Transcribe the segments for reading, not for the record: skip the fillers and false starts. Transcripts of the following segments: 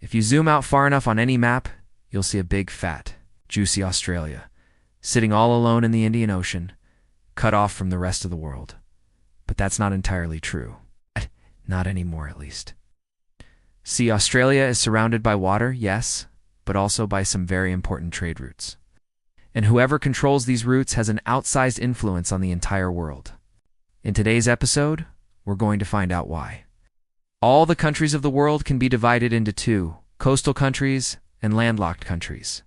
If you zoom out far enough on any map, you'll see a big, fat, juicy Australia, sitting all alone in the Indian Ocean, cut off from the rest of the world. But that's not entirely true. Not anymore, at least. See, Australia is surrounded by water, yes, but also by some very important trade routes. And whoever controls these routes has an outsized influence on the entire world. In today's episode, we're going to find out why. All the countries of the world can be divided into two: coastal countries and landlocked countries.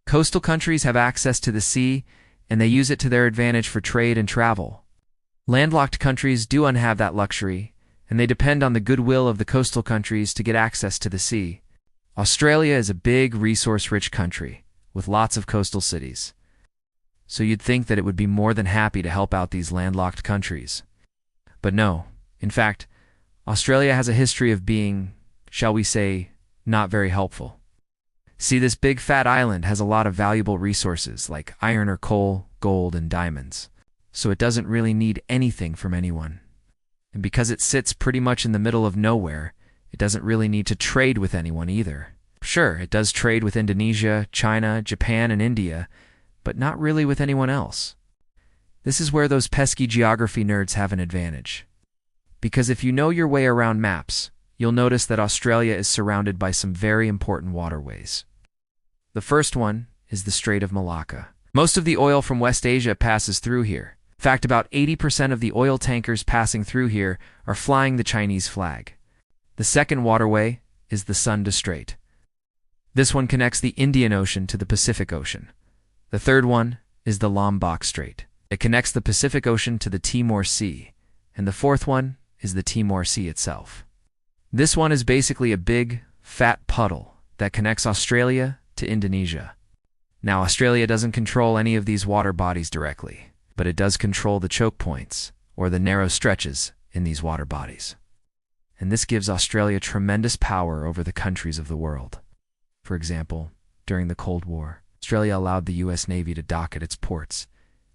Coastal countries have access to the sea, and they use it to their advantage for trade and travel. Landlocked countries do not have that luxury, and they depend on the goodwill of the coastal countries to get access to the sea. Australia is a big, resource-rich country, with lots of coastal cities. So you'd think that it would be more than happy to help out these landlocked countries. But no, in fact, Australia has a history of being, shall we say, not very helpful. See, this big fat island has a lot of valuable resources like iron or coal, gold, and diamonds. So it doesn't really need anything from anyone. And because it sits pretty much in the middle of nowhere, it doesn't really need to trade with anyone either. Sure, it does trade with Indonesia, China, Japan, and India, but not really with anyone else. This is where those pesky geography nerds have an advantage. Because if you know your way around maps, you'll notice that Australia is surrounded by some very important waterways. The first one is the Strait of Malacca. Most of the oil from West Asia passes through here. In fact, about 80% of the oil tankers passing through here are flying the Chinese flag. The second waterway is the Sunda Strait. This one connects the Indian Ocean to the Pacific Ocean. The third one is the Lombok Strait. It connects the Pacific Ocean to the Timor Sea. And the fourth one is the Timor Sea itself. This one is basically a big, fat puddle that connects Australia to Indonesia. Now, Australia doesn't control any of these water bodies directly, but it does control the choke points, or the narrow stretches, in these water bodies. And this gives Australia tremendous power over the countries of the world. For example, during the Cold War, Australia allowed the US Navy to dock at its ports,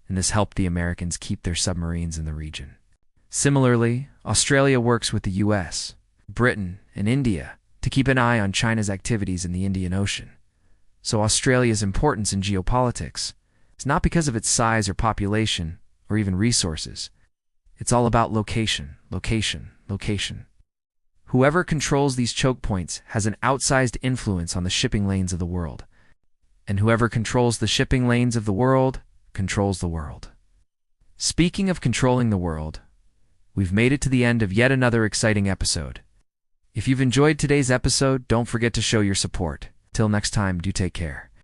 and this helped the Americans keep their submarines in the region. Similarly, Australia works with the US, Britain, and India to keep an eye on China's activities in the Indian Ocean. So Australia's importance in geopolitics is not because of its size or population, or even resources. It's all about location, location, location. Whoever controls these choke points has an outsized influence on the shipping lanes of the world. And whoever controls the shipping lanes of the world controls the world. Speaking of controlling the world, we've made it to the end of yet another exciting episode. If you've enjoyed today's episode, don't forget to show your support. Till next time, do take care.